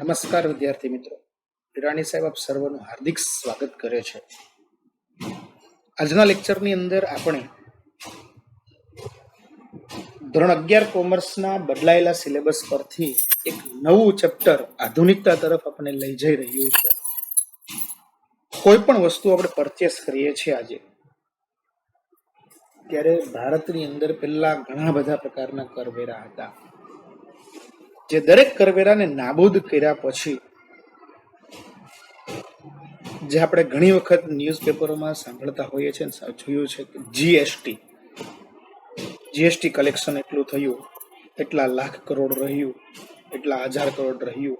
નમસ્કાર વિદ્યાર્થી મિત્રો, ઈરાની સાહેબ આપ સર્વનું હાર્દિક સ્વાગત કરે છે. આજના લેક્ચરની અંદર આપણે ધોરણ 11 કોમર્સના બદલાયેલા સિલેબસ પરથી એક નવું ચેપ્ટર આધુનિકતા તરફ આપણે લઈ જઈ રહ્યું છે. કોઈ પણ વસ્તુ આપણે પરચેસ કરીએ છીએ આજે, ત્યારે ભારતની અંદર પહેલા ઘણા બધા પ્રકારના કરવેરા હતા, જે દરેક કરવેરાને નાબૂદ કર્યા પછી જે આપણે ઘણી વખત ન્યૂઝપેપરોમાં સાંભળતા હોઈએ છીએ, જોયું છે કે જીએસટી કલેક્શન એટલું થયું, એટલા લાખ કરોડ રહ્યું, એટલા હજાર કરોડ રહ્યું.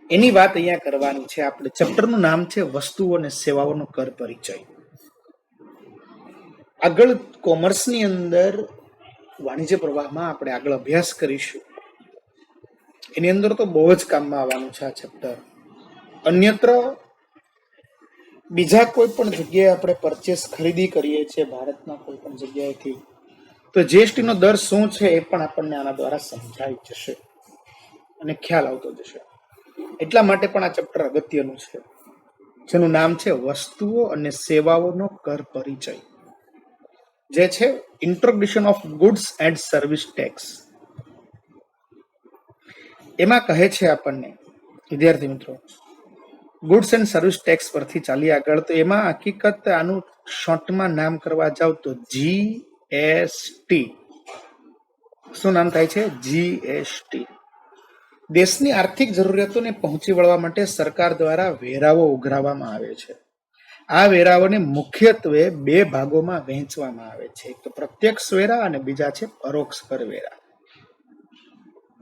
એની વાત અહીંયા કરવાની છે. આપણે ચેપ્ટરનું નામ છે વસ્તુઓ અને સેવાઓનો કર પરિચય. આગળ કોમર્સની અંદર વાણિજ્ય પ્રવાહમાં આપણે આગળ અભ્યાસ કરીશું. એની અંદર તો બહુ જ કામમાં આવવાનું છે આ ચેપ્ટર. અન્યત્ર બીજા કોઈ પણ જગ્યાએ આપણે પરચેસ ખરીદી કરીએ છીએ ભારતના કોઈ પણ જગ્યાએથી, તો જીએસટી નો દર શું છે એ પણ આપણને આના દ્વારા સમજાઈ જશે અને ખ્યાલ આવતો જશે. એટલા માટે પણ આ ચેપ્ટર અગત્યનું છે, જેનું નામ છે વસ્તુઓ અને સેવાઓનો કર પરિચય, જે છે introduction of goods and service tax. એમાં કહે છે આપણને વિદ્યાર્થી મિત્રો, ગુડ્સ એન્ડ સર્વિસ ટેક્સ પરથી ચાલી આગળ, તો એમાં હકીકત આનું શોર્ટમાં નામ કરવા જાવ તો જીએસટી. શું નામ થાય છે? જીએસટી. દેશની આર્થિક જરૂરિયાતોને પહોંચી વળવા માટે સરકાર દ્વારા વેરાઓ ઉઘરાવવામાં આવે છે. આ વેરાઓને મુખ્યત્વે બે ભાગોમાં વહેંચવામાં આવે છે. એક તો પ્રત્યક્ષ વેરા અને બીજા છે પરોક્ષ કરવેરા.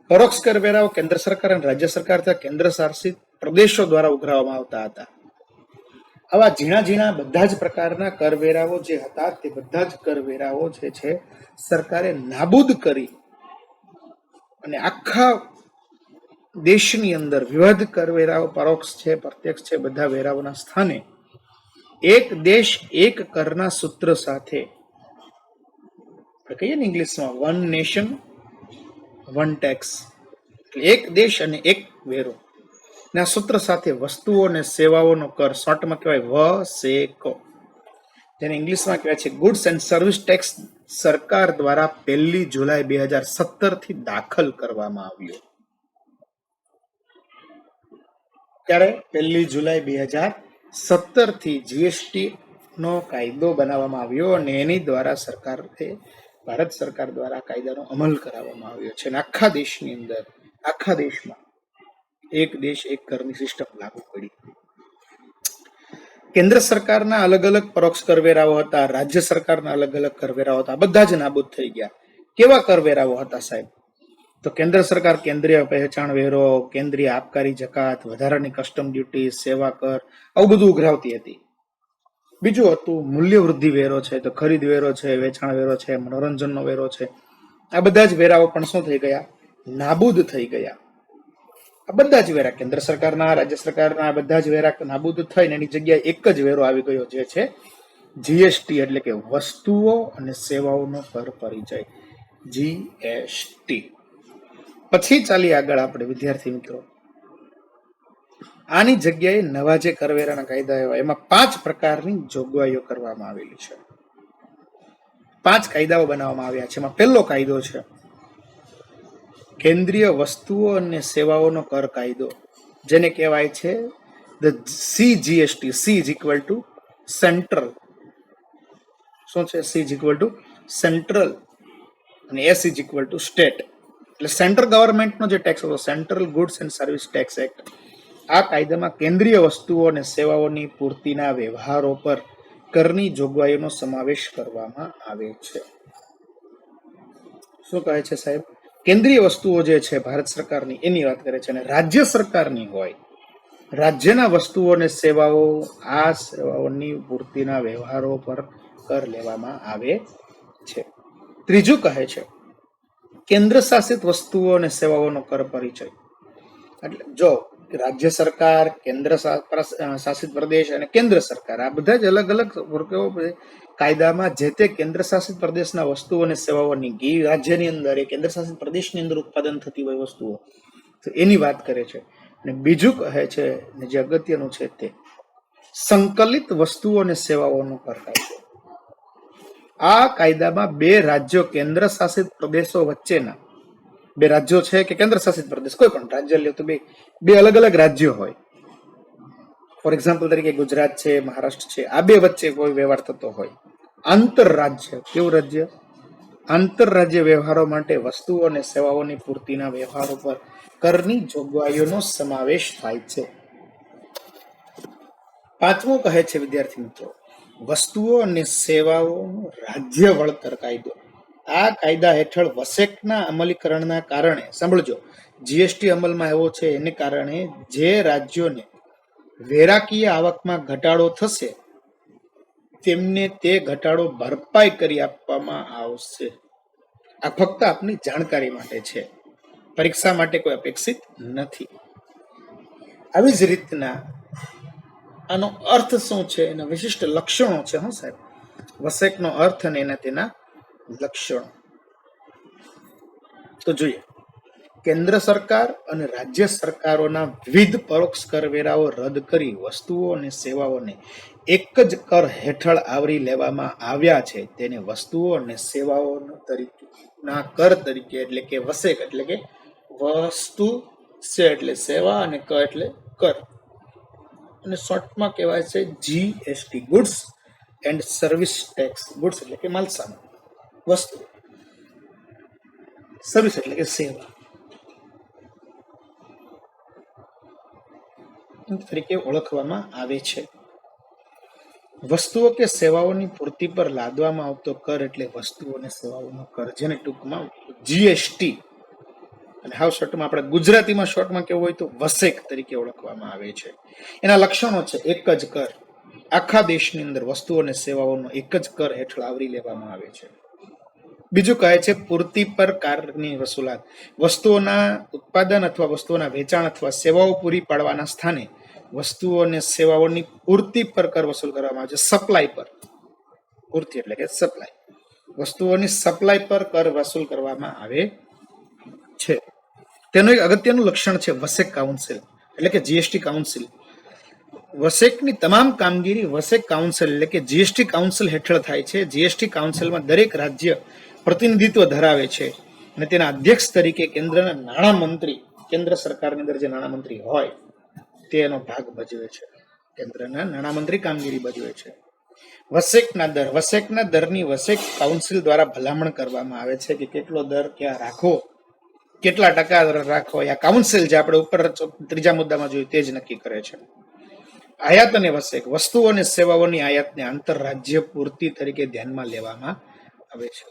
પરોક્ષ કરવેરાઓ કેન્દ્ર સરકાર અને રાજ્ય સરકાર તથા કેન્દ્ર શાસિત પ્રદેશો દ્વારા ઉઘરાવવામાં આવતા હતા. આવા ઝીણા ઝીણા બધા જ પ્રકારના કરવેરાઓ જે હતા, તે બધા જ કરવેરાઓ જે છે સરકારે નાબૂદ કરી અને આખા દેશની અંદર વિવિધ કરવેરાઓ, પરોક્ષ છે, પ્રત્યક્ષ છે, બધા વેરાઓના સ્થાને એક દેશ એક કરના સૂત્ર સાથે, કહીએ ને ઇંગ્લિશમાં વન નેશન વન ટેક્સ, એટલે એક દેશ અને એક વેરો ના સૂત્ર સાથે વસ્તુઓ અને સેવાઓનો કર, શોર્ટમાં કહેવાય વસેકો, જેને ઇંગ્લિશમાં કહેવાય છે ગુડ્સ એન્ડ સર્વિસ ટેક્સ, સરકાર દ્વારા 1 જુલાઈ 2017 થી દાખલ કરવામાં આવ્યો. ત્યારે 1 જુલાઈ 2017 થી જીએસટી નો કાયદો બનાવવામાં આવ્યો અને એની દ્વારા ભારત સરકાર દ્વારા કાયદાનો અમલ કરાવવામાં આવ્યો છે. અને આખા દેશની અંદર, આખા દેશમાં એક દેશ એક કરની સિસ્ટમ લાગુ પડી. કેન્દ્ર સરકારના અલગ અલગ પરોક્ષ કરવેરાઓ હતા, રાજ્ય સરકારના અલગ અલગ કરવેરાઓ હતા, બધા જ નાબૂદ થઈ ગયા. કેવા કરવેરાઓ હતા સાહેબ? તો કેન્દ્ર સરકાર કેન્દ્રીય પહેચાણ વેરો, કેન્દ્રીય આબકારી જકાત, વધારાની કસ્ટમ ડ્યુટી, સેવા કર, આવું બધું ઉઘરાવતી હતી. બીજું હતું મૂલ્ય વૃદ્ધિ વેરો છે, તો ખરીદ વેરો છે, વેચાણ વેરો છે, મનોરંજનનો વેરો છે. આ બધા જ વેરાઓ પણ શું થઈ ગયા? નાબૂદ થઈ ગયા. આ બધા જ વેરા કેન્દ્ર સરકારના, રાજ્ય સરકારના બધા જ વેરા નાબૂદ થઈને એની જગ્યાએ એક જ વેરો આવી ગયો, જે છે જીએસટી, એટલે કે વસ્તુઓ અને સેવાઓનો કર પરિચય, જીએસટી. પછી ચાલી આગળ આપણે વિદ્યાર્થી મિત્રો, આની જગ્યાએ નવા જે કરવેરાના કાયદા આવ્યા, એમાં 5 પ્રકારની જોગવાઈઓ કરવામાં આવેલી છે. 5 કાયદાઓ બનાવવામાં આવ્યા છે. એમાં પહેલો કાયદો છે કેન્દ્રીય વસ્તુઓ અને સેવાઓનો કર કાયદો, જેને કહેવાય છે the CGST. C is equal to central. શું છે? C is equal to central અને S is equal to state. એટલે સેન્ટ્રલ ગવર્મેન્ટનો જે ટેક્સ હતો, central goods and service tax act. આ કાયદામાં કેન્દ્રીય વસ્તુઓ અને સેવાઓની પૂર્તિના વ્યવહારો પર કરની જોગવાઈઓનો સમાવેશ કરવામાં આવે છે. શું કહે છે સાહેબ? કેન્દ્રીય વસ્તુઓ જે છે ભારત સરકારની, એની વાત કરે છે, અને રાજ્ય સરકારની હોય, રાજ્યના વસ્તુઓ અને સેવાઓ, આ સેવાઓની પૂર્તિના વ્યવહારો પર કર લેવામાં આવે છે. ત્રીજું કહે છે કેન્દ્ર શાસિત વસ્તુઓ અને સેવાઓનો કર પરિચય. એટલે જો રાજ્ય સરકાર, કેન્દ્ર શાસિત પ્રદેશ અને કેન્દ્ર સરકાર, આ બધા જ અલગ અલગ કાયદામાં જે તે કેન્દ્ર શાસિત પ્રદેશના વસ્તુઓ અને સેવાઓની, રાજ્યની અંદર, એ કેન્દ્ર શાસિત પ્રદેશની અંદર ઉત્પાદન થતી હોય વસ્તુઓ, તો એની વાત કરે છે. અને બીજું કહે છે ને જે અગત્યનું છે તે સંકલિત વસ્તુઓ અને સેવાઓનો કર કાયદો. આ કાયદામાં બે રાજ્યો કેન્દ્ર શાસિત પ્રદેશો વચ્ચેના, બે રાજ્યો છે કે કેન્દ્ર શાસિત પ્રદેશ, કોઈ પણ રાજ્ય લે તો બે અલગ અલગ રાજ્યો હોય. ફોર એક્ઝામ્પલ તરીકે ગુજરાત છે, મહારાષ્ટ્ર છે, આ બે વચ્ચે કોઈ વ્યવહાર થતો હોય, આંતરરાજ્ય, કેવું રાજ્ય? આંતરરાજ્ય વ્યવહારો માટે વસ્તુઓ અને સેવાઓની પૂર્તિના વ્યવહારો પર કરની જોગવાઈઓનો સમાવેશ થાય છે. પાંચમું કહે છે વિદ્યાર્થી મિત્રો, વસ્તુઓ અને સેવાઓનો રાજ્ય વળતર કાયદો. આ કાયદા હેઠળ વસેકના અમલીકરણના કારણે, સાંભળજો, જીએસટી અમલમાં આવ્યો છે એને કારણે જે રાજ્યોને વેરાકીય આવકમાં ઘટાડો થશે તેમને તે ઘટાડો ભરપાઈ કરી આપવામાં આવશે. આ ફક્ત આપની જાણકારી માટે છે, પરીક્ષા માટે કોઈ અપેક્ષિત નથી. આવી જ રીતના આનો અર્થ શું છે, એના વિશિષ્ટ લક્ષણો છે. હા સાહેબ, વસેકનો અર્થ અને એના તેના લક્ષણો તો જોઈએ. કેન્દ્ર સરકાર અને રાજ્ય સરકારોના વિવિધ પરોક્ષ કરવેરાઓ રદ કરી વસ્તુઓ અને સેવાઓને એક જ કર હેઠળ આવરી લેવામાં આવ્યા છે તેને વસ્તુઓ અને સેવાઓ તરીકેના કર તરીકે, એટલે કે વસેક એટલે કે વસ્તુ, સે એટલે સેવા અને ક એટલે કર, અને શોર્ટમાં કહેવાય છે GST, goods and service tax. Goods એટલે કે માલસામાન, વસ્તુ, સર્વિસ એટલે કે સેવા તરીકે ઓળખવામાં આવે છે. વસ્તુઓ કે સેવાઓની પૂર્તિ પર લાદવામાં આવતો કર એટલે વસ્તુઓ અને સેવાઓનો કર, જેને ટૂંકમાં જીએસટી અને હાવ શોર્ટમાં આપણે ગુજરાતીમાં શોર્ટમાં કેવું હોય તો વસેક તરીકે ઓળખવામાં આવે છે. એના લક્ષણો છે એક જ કર, આખા દેશની અંદર વસ્તુઓ અને સેવાઓનો એક જ કર હેઠળ આવરી લેવામાં આવે છે. બીજું કહે છે પૂર્તિ પર કારની વસૂલાત. વસ્તુઓના ઉત્પાદન અથવા વસ્તુઓના વેચાણ અથવા સેવાઓ પૂરી પાડવાના સ્થાને વસ્તુઓ અને સેવાઓની પૂર્તિ પર કર વસૂલ કરવામાં આવે છે. સપ્લાય પર, પૂર્તિ એટલે કે સપ્લાય, વસ્તુઓની સપ્લાય પર કર વસૂલ કરવામાં આવે છે. તેનું એક અગત્યનું લક્ષણ છે વસેક કાઉન્સિલ એટલે કે જીએસટી કાઉન્સિલ. વસેકની તમામ કામગીરી વસેક કાઉન્સિલ એટલે કે જીએસટી કાઉન્સિલ હેઠળ થાય છે. જીએસટી કાઉન્સિલમાં દરેક રાજ્ય પ્રતિનિધિત્વ ધરાવે છે અને તેના અધ્યક્ષ તરીકે કેન્દ્રના નાણામંત્રી, કેન્દ્ર સરકારની અંદર જે નાણામંત્રી હોય તેનો ભાગ ભજવે છે. કેન્દ્રના નાણામંત્રી કામગીરી ભજવે છે. વસેકના દરની વસેક કાઉન્સિલ દ્વારા ભલામણ કરવામાં આવે છે કે કેટલો દર ક્યાં રાખવો, કેટલા ટકા રાખવો. આ કાઉન્સિલ જે આપણે ઉપર ત્રીજા મુદ્દામાં જોયું તે જ નક્કી કરે છે. આયાત અને વસેક, વસ્તુઓ અને સેવાઓની આયાતને આંતરરાજ્ય પૂર્તિ તરીકે ધ્યાનમાં લેવામાં આવે છે.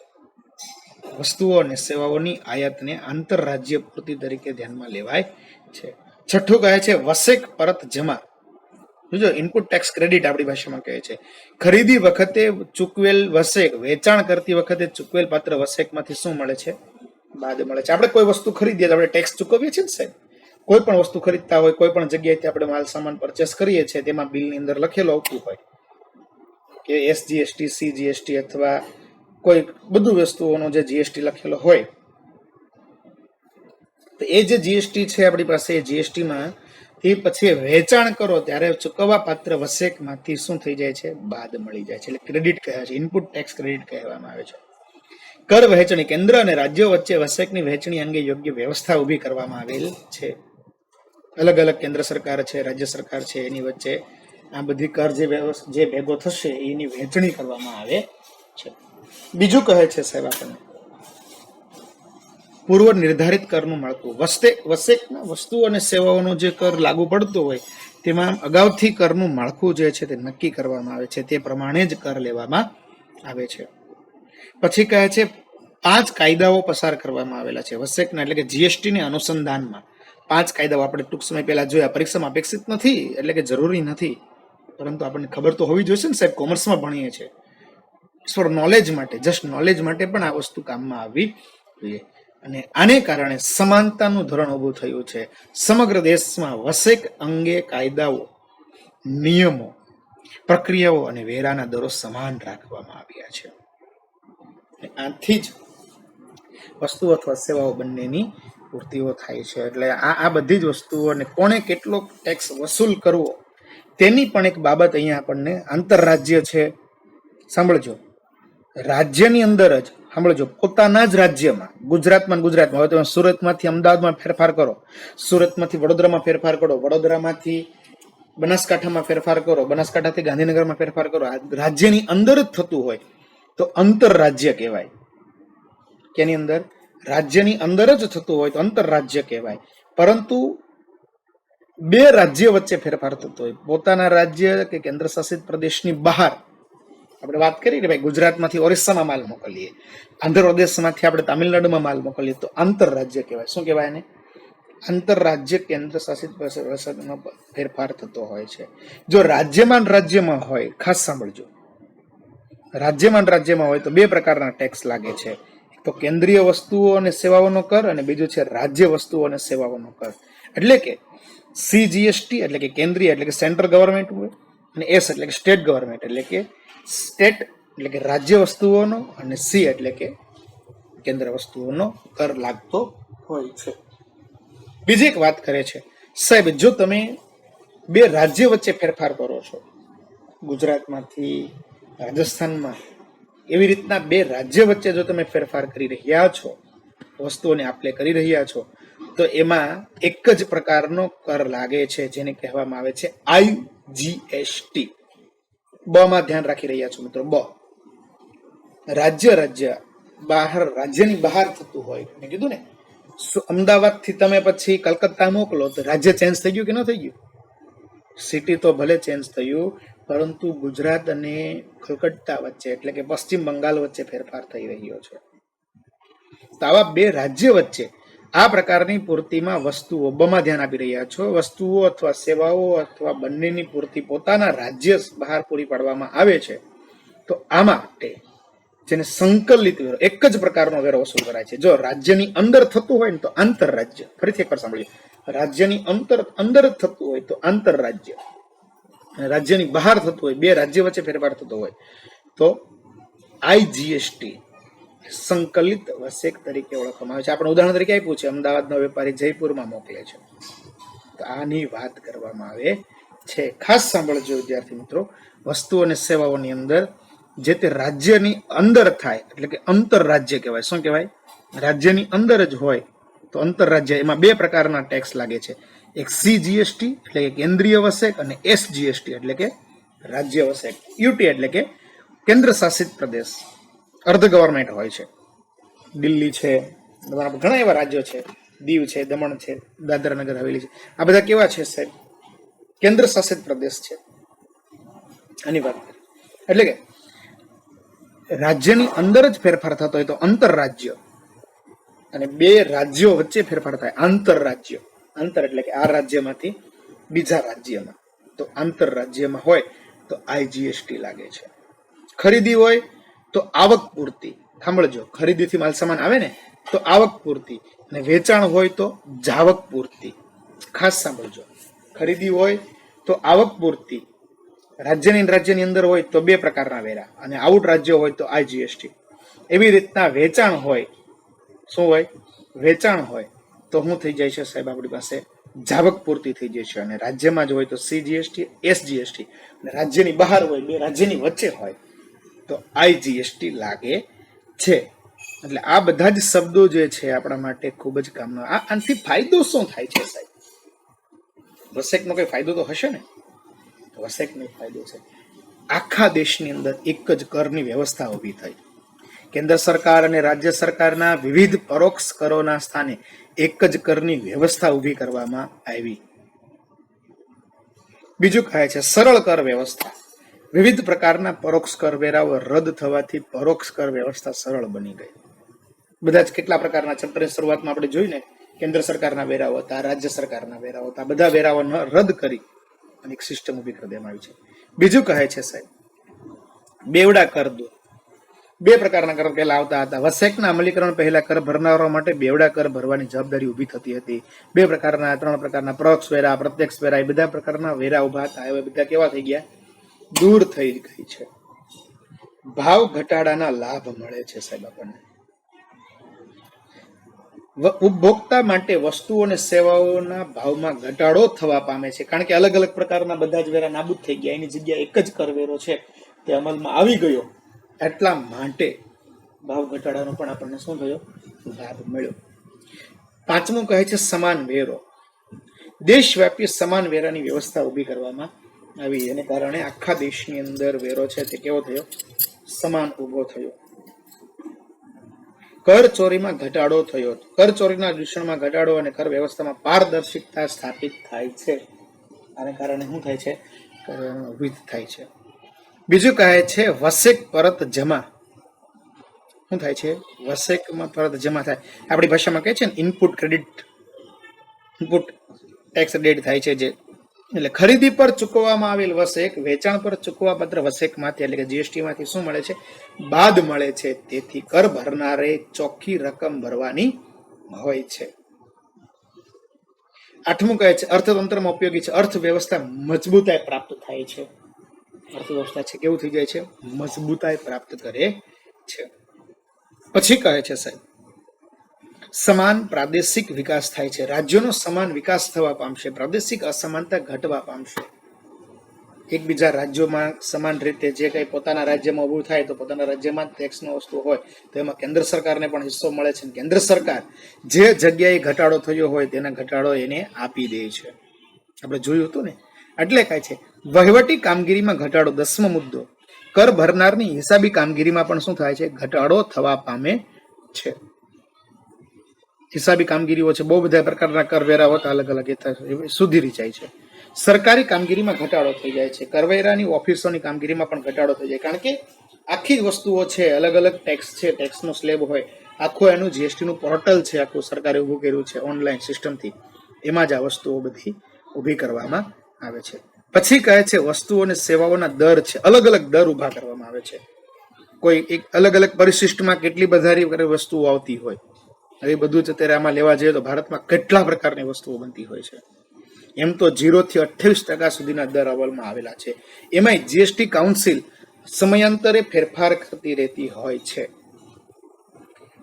વસ્તુઓ અને સેવાઓની આયાતને આંતરરાજ્ય પૂર્તિ તરીકે ધ્યાનમાં લેવાય છે. છઠ્ઠું કહે છે વસેક પરત જમા. જો ઇનપુટ ટેક્સ ક્રેડિટ આપણી ભાષામાં કહે છે. ખરીદી વખતે ચૂકવેલ વસેક વેચાણ કરતી વખતે ચૂકવેલ પાત્ર વસેકમાંથી શું મળે છે? બાદ મળે છે. આપણે કોઈ વસ્તુ ખરીદીએ તો આપણે ટેક્સ ચૂકવીએ છીએ ને સાહેબ. કોઈ પણ વસ્તુ ખરીદતા હોય, કોઈ પણ જગ્યાએથી આપણે માલ સામાન પરચેસ કરીએ છીએ, તેમાં બિલની અંદર લખેલું આવતું હોય કે એસજીએસટી, સીજીએસટી અથવા કોઈ બધું વસ્તુઓનો જે જીએસટી લખેલો હોય, તો એ જે જીએસટી છે આપણી પાસે, એ જીએસટીમાં તે પછી વેચાણ કરો ત્યારે ચૂકવવા પાત્ર વસેકમાંથી શું થઈ જાય છે? બાદ મળી જાય છે. એટલે ક્રેડિટ કહે છે, ઇનપુટ ટેક્સ ક્રેડિટ કહેવામાં આવે છે. કર વહેંચણી, કેન્દ્ર અને રાજ્યો વચ્ચે વસેકની વહેંચણી અંગે યોગ્ય વ્યવસ્થા ઊભી કરવામાં આવેલ છે. અલગ અલગ કેન્દ્ર સરકાર છે, રાજ્ય સરકાર છે, એની વચ્ચે આ બધી કર જે ભેગો થશે એની વહેંચણી કરવામાં આવે છે. બીજું કહે છે સાહેબ આપણને પૂર્વ નિર્ધારિત કરનું માળખું. વસેકના વસ્તુઓ અને સેવાઓનો જે કર લાગુ પડતો હોય તેમાં અગાઉથી કરનું માળખું જે છે તે નક્કી કરવામાં આવે છે. તે પ્રમાણે જ કર લેવામાં આવે છે. પછી કહે છે 5 કાયદાઓ પસાર કરવામાં આવેલા છે વસેકના, એટલે કે જીએસટી ને અનુસંધાનમાં 5 કાયદાઓ આપણે ટૂંક સમય પહેલા જોયા. પરીક્ષામાં અપેક્ષિત નથી એટલે કે જરૂરી નથી, પરંતુ આપણને ખબર તો હોવી જોઈએ ને સાહેબ, કોમર્સમાં ભણીએ છીએ. ફોર નોલેજ માટે, જસ્ટ નોલેજ માટે પણ આ વસ્તુ કામમાં આવવી જોઈએ. અને આને કારણે સમાનતાનું ધોરણ ઊભું થયું છે. સમગ્ર દેશમાં વસેક અંગે કાયદાઓ, નિયમો, પ્રક્રિયાઓ અને વેરાના દરો સમાન રાખવામાં આવ્યા છે. આથી જ વસ્તુ અથવા સેવાઓ બંનેની પૂર્તિઓ થાય છે. એટલે આ બધી જ વસ્તુઓને કોણે કેટલો ટેક્સ વસૂલ કરવો તેની પણ એક બાબત અહીંયા આપણને આંતરરાજ્ય છે. સાંભળજો, રાજ્યની અંદર જ સાંભળજો, પોતાના જ રાજ્યમાં, ગુજરાતમાં હવે તમે સુરતમાંથી અમદાવાદમાં ફેરફાર કરો, સુરતમાંથી વડોદરામાં ફેરફાર કરો, વડોદરામાંથી બનાસકાંઠામાં ફેરફાર કરો, બનાસકાંઠાથી ગાંધીનગરમાં ફેરફાર કરો, રાજ્યની અંદર જ થતું હોય તો આંતરરાજ્ય કહેવાય. કેની અંદર? રાજ્યની અંદર જ થતું હોય તો આંતરરાજ્ય કહેવાય. પરંતુ બે રાજ્ય વચ્ચે ફેરફાર થતો હોય, પોતાના રાજ્ય કે કેન્દ્ર શાસિત પ્રદેશની બહાર, આપણે વાત કરી કે ભાઈ ગુજરાતમાંથી ઓરિસ્સામાં માલ મોકલીએ, આંધ્રપ્રદેશમાંથી આપણે તામિલનાડુમાં માલ મોકલીએ તો આંતરરાજ્ય કહેવાય. શું કહેવાય એને? આંતરરાજ્ય કેન્દ્ર શાસિત પ્રદેશમાં ફેરફાર થતો હોય છે. જો રાજ્યમાં હોય, ખાસ સાંભળજો, રાજ્યમાં હોય તો બે પ્રકારના ટેક્સ લાગે છે. તો કેન્દ્રીય વસ્તુઓ અને સેવાઓનો કર અને બીજું છે રાજ્ય વસ્તુઓ અને સેવાઓનો કર. એટલે કે CGST એટલે કે કેન્દ્રીય એટલે કે સેન્ટ્રલ ગવર્મેન્ટ હોય, અને S એટલે કે સ્ટેટ ગવર્મેન્ટ એટલે કે સ્ટેટ એટલે કે રાજ્ય વસ્તુઓનો, અને C એટલે કે કેન્દ્ર વસ્તુઓનો કર લાગતો હોય છે. બીજી એક વાત કરે છે, સાહેબ જો તમે બે રાજ્ય વચ્ચે ફેરફાર કરો છો, ગુજરાતમાંથી રાજસ્થાનમાં, એવી રીતના બે રાજ્ય વચ્ચે જો તમે ફેરફાર કરી રહ્યા છો, વસ્તુઓને આપલે કરી રહ્યા છો, તો એમાં એક જ પ્રકારનો કર લાગે છે જેને કહેવામાં આવે છે IGST. બ માં ધ્યાન રાખી રહ્યા છો મિત્રો. બ, રાજ્ય બહાર, રાજ્યની બહાર થતું હોય, મેં કીધું ને, અમદાવાદથી તમે પછી કલકત્તા મોકલો તો રાજ્ય ચેન્જ થઈ ગયું કે ન થઈ ગયું? સિટી તો ભલે ચેન્જ થયું, પરંતુ ગુજરાત અને કલકત્તા વચ્ચે એટલે કે પશ્ચિમ બંગાળ વચ્ચે ફેરફાર થઈ રહ્યો છે. તો આવા બે રાજ્ય વચ્ચે આ પ્રકારની પૂર્તિમાં વસ્તુઓ, બમાં ધ્યાન આપી રહ્યા છો, વસ્તુઓ અથવા સેવાઓ અથવા બંનેની પૂર્તિ પોતાના રાજ્ય બહાર પૂરી પાડવામાં આવે છે, તો આ માટે જેને સંકલિત વેરો, એક જ પ્રકારનો વેરો વસૂલ કરાય છે. જો રાજ્યની અંદર થતું હોય ને તો આંતરરાજ્ય, ફરીથી એકવાર સાંભળીએ, રાજ્યની અંદર થતું હોય તો આંતરરાજ્ય, રાજ્યની બહાર થતું હોય, બે રાજ્ય વચ્ચે ફેરફાર થતો હોય તો IGST, સંકલિત વસેક તરીકે ઓળખવામાં આવે છે. આપણે ઉદાહરણ તરીકે આપ્યું છે, અમદાવાદનો વેપારી જયપુરમાં મોકલે છે, તો આની વાત કરવામાં આવે છે. ખાસ સાંભળજો વિદ્યાર્થી મિત્રો, વસ્તુ અને સેવાઓની અંદર જે તે રાજ્યની અંદર થાય એટલે કે આંતરરાજ્ય કહેવાય. શું કહેવાય? રાજ્યની અંદર જ હોય તો આંતરરાજ્ય. એમાં બે પ્રકારના ટેક્સ લાગે છે, એક CGST એટલે કે કેન્દ્રીય વસેક અને SGST એટલે કે રાજ્ય વસેક. UT એટલે કે કેન્દ્ર શાસિત પ્રદેશ, અર્ધ ગવર્મેન્ટ હોય છે. દિલ્હી છે, ઘણા એવા રાજ્યો છે, દીવ છે, દમણ છે, દાદરા નગર હવેલી છે, આ બધા કેવા છે સાહેબ? કેન્દ્ર શાસિત પ્રદેશ છે. આની વાત કરી એટલે કે રાજ્યની અંદર જ ફેરફાર થતો હોય તો આંતરરાજ્ય, અને બે રાજ્યો વચ્ચે ફેરફાર થાય આંતરરાજ્ય. આંતર એટલે કે આ રાજ્યમાંથી બીજા રાજ્યમાં, તો આંતરરાજ્યમાં હોય તો IGST લાગે છે. ખરીદી હોય તો આવક પૂર્તિ, સાંભળજો, ખરીદીથી માલ સામાન આવે ને તો આવક પૂર્તિ, અને વેચાણ હોય તો જાવક પૂર્તિ. ખાસ સાંભળજો, ખરીદી હોય તો આવક પૂર્તિ, રાજ્યની અંદર હોય તો બે પ્રકારના વેરા, અને આઉટ રાજ્ય હોય તો IGST. એવી રીતના વેચાણ હોય, શું હોય? વેચાણ હોય તો શું થઈ જાય છે સાહેબ? આપણી પાસે જાવક પૂર્તિ થઈ જાય છે. અને રાજ્યમાં જ હોય તો CGST, SGST, અને રાજ્યની બહાર હોય, બે રાજ્યની વચ્ચે હોય તો IGST લાગે છે. એટલે આ બધા જ શબ્દો જે છે આપણા માટે ખૂબ જ કામનો. આનાથી ફાયદો શું થાય છે સાહેબ? વસેકનો કઈ ફાયદો તો હશે ને? વસેકનો ફાયદો છે, આખા દેશની અંદર એક જ કરની વ્યવસ્થા ઊભી થઈ. કેન્દ્ર સરકાર અને રાજ્ય સરકારના વિવિધ પરોક્ષ કરોના સ્થાને એક જ કરની વ્યવસ્થા ઊભી કરવામાં આવી. બીજું કહે છે સરળ કર વ્યવસ્થા. વિવિધ પ્રકારના પરોક્ષ કરવેરાઓ રદ થવાથી પરોક્ષ કર વ્યવસ્થા સરળ બની ગઈ. બધા જ કેટલા પ્રકારના ચેપ્ટરની શરૂઆતમાં આપણે જોઈને કેન્દ્ર સરકારના વેરાઓ હતા, રાજ્ય સરકારના વેરાઓ હતા, બધા વેરાઓ રદ કરી અને એક સિસ્ટમ ઊભી કરી દેવામાં આવી છે. બીજું કહે છે સાહેબ બેવડા કર દો. બે પ્રકારના કર પહેલા આવતા હતા. વસેકના અમલીકરણ પહેલા કર ભરનારો માટે બેવડા કર ભરવાની જવાબદારી ઊભી થતી હતી. બે પ્રકારના, ત્રણ પ્રકારના પરોક્ષ વેરા, પ્રત્યક્ષ વેરા, એ બધા પ્રકારના વેરા ઉભા હતા. હવે બધા કેવા થઈ ગયા? દૂર થઈ ગઈ છે. ભાવ ઘટાડાના લાભ મળે છે સાહેબ આપણને. ઉપભોક્તા માટે વસ્તુઓ અને સેવાઓના ભાવમાં ઘટાડો થવા પામે છે, કારણ કે અલગ અલગ પ્રકારના બધા જ વેરા નાબૂદ થઈ ગયા, એની જગ્યાએ એક જ કરવેરો છે તે અમલમાં આવી ગયો, એટલા માટે ભાવ ઘટાડાનો પણ આપણને શું થયો, લાભ મળ્યો. પાંચમું કહે છે સમાન વેરો. દેશવ્યાપી સમાન વેરાની વ્યવસ્થા ઊભી કરવામાં આવી, એને કારણે આખા દેશની અંદર વેરો છે તે કેવો થયો, સમાન ઊભો થયો. કર ચોરીમાં ઘટાડો થયો. કર ચોરીના દૂષણમાં ઘટાડો અને કર વ્યવસ્થામાં પારદર્શિકતા સ્થાપિત થાય છે. આને કારણે શું થાય છે, વૃદ્ધિ થાય છે. બીજું કહે છે વસેક પરત જમા. શું થાય છે, વસેકમાં પરત જમા થાય. આપણી ભાષામાં કહે છે ને input credit, input tax dead થાય છે, જે એટલે ખરીદી પર ચૂકવવામાં આવેલ વસેક વેચાણ પર ચૂકવાપત્ર વસેકમાંથી એટલે કે જીએસટી માંથી શું મળે છે, બાદ મળે છે. તેથી કર ભરનારે ચોખ્ખી રકમ ભરવાની હોય છે. આઠમું કહે છે અર્થતંત્રમાં ઉપયોગી છે. અર્થવ્યવસ્થા મજબૂતાઈ પ્રાપ્ત થાય છે. અર્થવ્યવસ્થા છે કેવું થઈ જાય છે, મજબૂતાઈ પ્રાપ્ત કરે છે. પછી કહે છે સાહેબ સમાન પ્રાદેશિક વિકાસ થાય છે. રાજ્યોનો સમાન વિકાસ થવા પામશે, પ્રાદેશિક અસમાનતા ઘટવા પામશે. એકબીજા રાજ્યોમાં સમાન રીતે જે કંઈ પોતાના રાજ્યમાં ઊભું થાય તો પોતાના રાજ્યમાં ટેક્સનો વસ્તુ હોય તો એમાં કેન્દ્ર સરકારને પણ હિસ્સો મળે છે. કેન્દ્ર સરકાર જે જગ્યાએ ઘટાડો થયો હોય તેના ઘટાડો એને આપી દે છે. આપણે જોયું હતું ને. એટલે કાંઈ છે વહીવટી કામગીરીમાં ઘટાડો. 10મો મુદ્દો કર ભરનારની હિસાબી કામગીરીમાં પણ શું થાય છે, ઘટાડો થવા પામે છે. હિસાબી કામગીરીઓ છે, બહુ બધા પ્રકારના કરવેરા હોતા અલગ અલગ સુધીરી જાય છે. સરકારી કામગીરીમાં ઘટાડો થઈ જાય છે. કરવેરાની ઓફિસોની કામગીરીમાં પણ ઘટાડો થઈ જાય, કારણ કે આખી જ વસ્તુઓ છે, અલગ અલગ ટેક્સ છે, ટેક્સનો સ્લેબ હોય, આખું એનું જીએસટીનું પોર્ટલ છે, આખું સરકારે ઊભું કર્યું છે ઓનલાઈન સિસ્ટમથી, એમાં જ આ વસ્તુઓ બધી ઊભી કરવામાં આવે છે. પછી કહે છે વસ્તુઓ અને સેવાઓના દર છે, અલગ અલગ દર ઊભા કરવામાં આવે છે. કોઈ એક અલગ અલગ પરિશિષ્ટમાં કેટલી બધારી વસ્તુઓ આવતી હોય, હવે બધું જ અત્યારે આમાં લેવા જઈએ તો ભારતમાં કેટલા પ્રકારની વસ્તુઓ બનતી હોય છે. એમ તો 0 થી 28% સુધીના દર અમલમાં આવેલા છે. એમાંય જીએસટી કાઉન્સિલ સમયાંતરે ફેરફાર કરતી રહેતી હોય છે.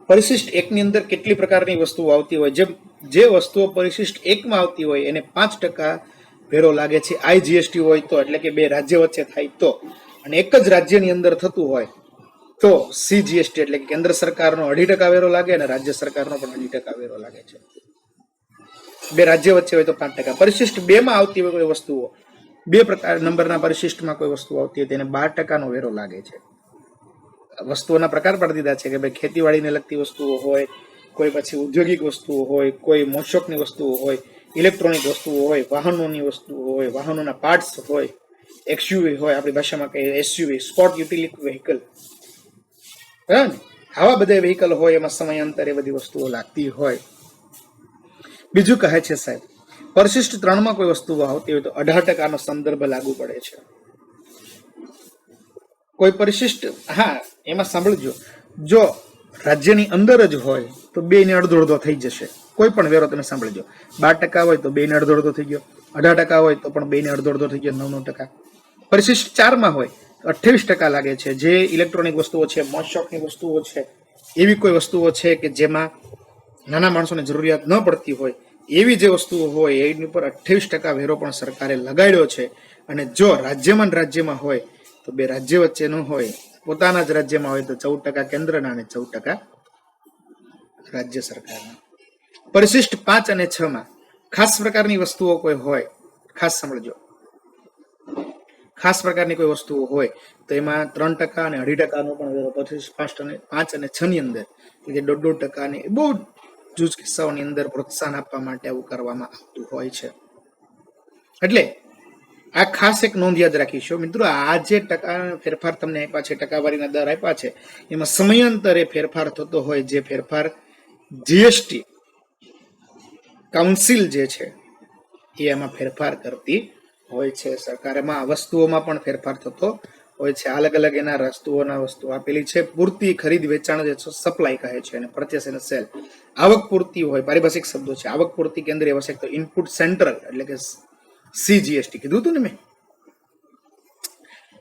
પરિશિષ્ટ 1 ની અંદર કેટલી પ્રકારની વસ્તુઓ આવતી હોય, જે વસ્તુઓ પરિશિષ્ટ 1 માં આવતી હોય એને 5% વેરો લાગે છે. આઈજીએસટી હોય તો, એટલે કે બે રાજ્ય વચ્ચે થાય તો, અને એક જ રાજ્યની અંદર થતું હોય તો સીજીએસટી એટલે કે કેન્દ્ર સરકારનો 2.5% વેરો લાગે અને રાજ્ય સરકારનો પણ 2.5% વેરો લાગે છે. બે રાજ્ય વચ્ચે હોય તો 5%. પરિશિષ્ટ 2 માં આવતી હોય કોઈ વસ્તુઓ, 2 પ્રકાર નંબરના પરિશિષ્ટમાં કોઈ વસ્તુ આવતી હોય તેને 12% વેરો લાગે છે. વસ્તુઓના પ્રકાર પાડી દીધા છે કે ભાઈ ખેતીવાડીને લગતી વસ્તુઓ હોય, કોઈ પછી ઔદ્યોગિક વસ્તુઓ હોય, કોઈ મોશકની વસ્તુઓ હોય, ઇલેક્ટ્રોનિક વસ્તુઓ હોય, વાહનોની વસ્તુઓ હોય, વાહનોના પાર્ટ્સ હોય, એક્સયુવી હોય, આપણી ભાષામાં કહીએ એસયુવી, સ્પોર્ટ યુટિલિટી વ્હીકલ, બરાબર ને, આવા બધા વ્હીકલ હોય એમાં સમયાંતરે બધી વસ્તુઓ લાગતી હોય. બીજું કહે છે સાહેબ પરિશિષ્ટ 3 માં કોઈ વસ્તુઓ આવતી હોય તો 18% સંદર્ભ લાગુ પડે છે. કોઈ પરિશિષ્ટ, હા એમાં સાંભળજો, જો રાજ્યની અંદર જ હોય તો 2 ને અડધો થઈ જશે. કોઈ પણ વેરો તમે સાંભળજો, 12% હોય તો 2 ને અડધો થઈ ગયો, 18% હોય તો પણ 2 ને અડધો થઈ ગયો, 9%. પરિશિષ્ટ 4 માં હોય તો 28% લાગે છે. જે ઇલેક્ટ્રોનિક વસ્તુઓ છે, મોશોકની વસ્તુઓ છે, એવી કોઈ વસ્તુઓ છે કે જેમાં નાના માણસોને જરૂરિયાત ન પડતી હોય, એવી જે વસ્તુઓ હોય એની ઉપર 28% વેરો પણ સરકારે લગાડ્યો છે. અને જો રાજ્યમાં હોય તો બે રાજ્ય વચ્ચે ન હોય, પોતાના જ રાજ્યમાં હોય તો 14% કેન્દ્રના અને 14% રાજ્ય સરકારના. પરિશિષ્ટ 5 અને 6 માં ખાસ પ્રકારની વસ્તુઓ કોઈ હોય, ખાસ સાંભળજો, ખાસ પ્રકારની કોઈ વસ્તુઓ હોય તો એમાં 3% અને 2.5% નો પણ વેરો પરિશિષ્ટ 5 અને 6 ની અંદર, કે 1.5% ની બહુ જૂજ કિસ્સાઓની અંદર પ્રોત્સાહન આપવા માટે આવું કરવામાં આવતું હોય છે. એટલે આ ખાસ એક નોંધ યાદ રાખીશું મિત્રો, આ જે ટકા ફેરફાર તમને આપ્યા છે, ટકાવારીના દર આપ્યા છે, એમાં સમયાંતરે ફેરફાર થતો હોય, જે ફેરફાર જીએસટી કાઉન્સિલ જે છે એ એમાં ફેરફાર કરતી હોય છે. સરકારમાં આ વસ્તુઓમાં પણ ફેરફાર થતો હોય છે. અલગ અલગ એના વસ્તુ આપેલી છે. પૂર્તિ, ખરીદ, વેચાણ જે સપ્લાય કહે છે, અને પરચેસ અને સેલ. આવક પૂર્તિ હોય, પારિભાષિક શબ્દો છે. આવક પૂર્તિ કેન્દ્રીય આવશ્યક તો ઇનપુટ સેન્ટ્રલ એટલે કે સીજીએસટી કીધું હતું ને મેં.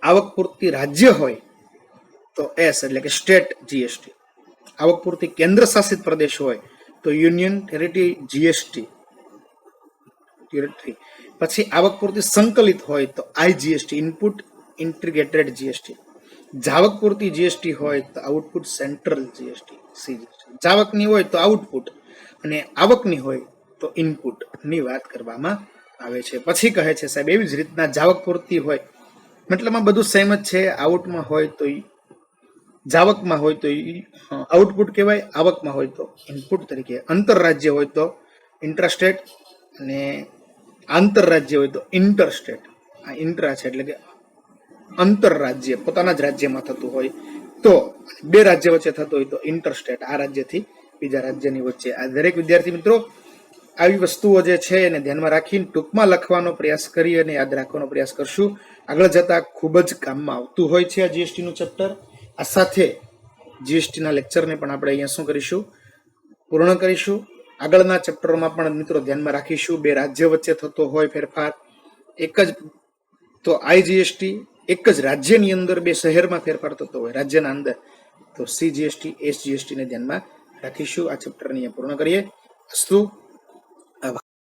આવક પૂર્તિ રાજ્ય હોય તો એસ એટલે કે સ્ટેટ જીએસટી. આવક પૂર્તિ કેન્દ્ર શાસિત પ્રદેશ હોય તો યુનિયન ટેરેટરી જીએસટી ટેરેટરી. પછી આવક પૂરતી સંકલિત હોય તો આઈજીએસટી ઇનપુટ ઇન્ટિગ્રેટેડ જીએસટી. જાવક પૂરતી જીએસટી હોય તો આઉટપુટ સેન્ટ્રલ જીએસટી સીજીએસટી. જાવકની હોય તો આઉટપુટ અને આવકની હોય તો ઇનપુટ ની વાત કરવામાં આવે છે. પછી કહે છે સાહેબ એવી જ રીતના જાવક પૂરતી હોય મતલબમાં બધું સેમ જ છે. આઉટમાં હોય તો જાવકમાં હોય તો આઉટપુટ કહેવાય, આવકમાં હોય તો ઇનપુટ તરીકે. આંતરરાજ્ય હોય તો ઇન્ટ્રાસ્ટેટ અને આંતરરાજ્ય હોય તો ઇન્ટરસ્ટેટ. આ ઇન્ટ્રા છે એટલે કે આંતરરાજ્ય પોતાના જ રાજ્યમાં થતું હોય તો, બે રાજ્ય વચ્ચે થતું હોય તો ઇન્ટરસ્ટેટ, આ રાજ્યથી બીજા રાજ્યની વચ્ચે. આ દરેક વિદ્યાર્થી મિત્રો આવી વસ્તુઓ જે છે એને ધ્યાનમાં રાખીને ટૂંકમાં લખવાનો પ્રયાસ કરી અને યાદ રાખવાનો પ્રયાસ કરશું. આગળ જતા ખૂબ જ કામમાં આવતું હોય છે આ જીએસટી નું ચેપ્ટર. આ સાથે જીએસટી ના લેક્ચરને પણ આપણે અહીંયા શું કરીશું, પૂર્ણ કરીશું. આગળના ચેપ્ટરોમાં પણ મિત્રો ધ્યાનમાં રાખીશું બે રાજ્ય વચ્ચે થતો હોય ફેરફાર, એક જ તો આઈજીએસટી એક જ રાજ્યની અંદર બે શહેરમાં ફેરફાર થતો હોય રાજ્યના અંદર તો સીજીએસટી એસજીએસટી ને ધ્યાનમાં રાખીશું. આ ચેપ્ટરને અહીંયા પૂર્ણ કરીએ. અસ્તુ.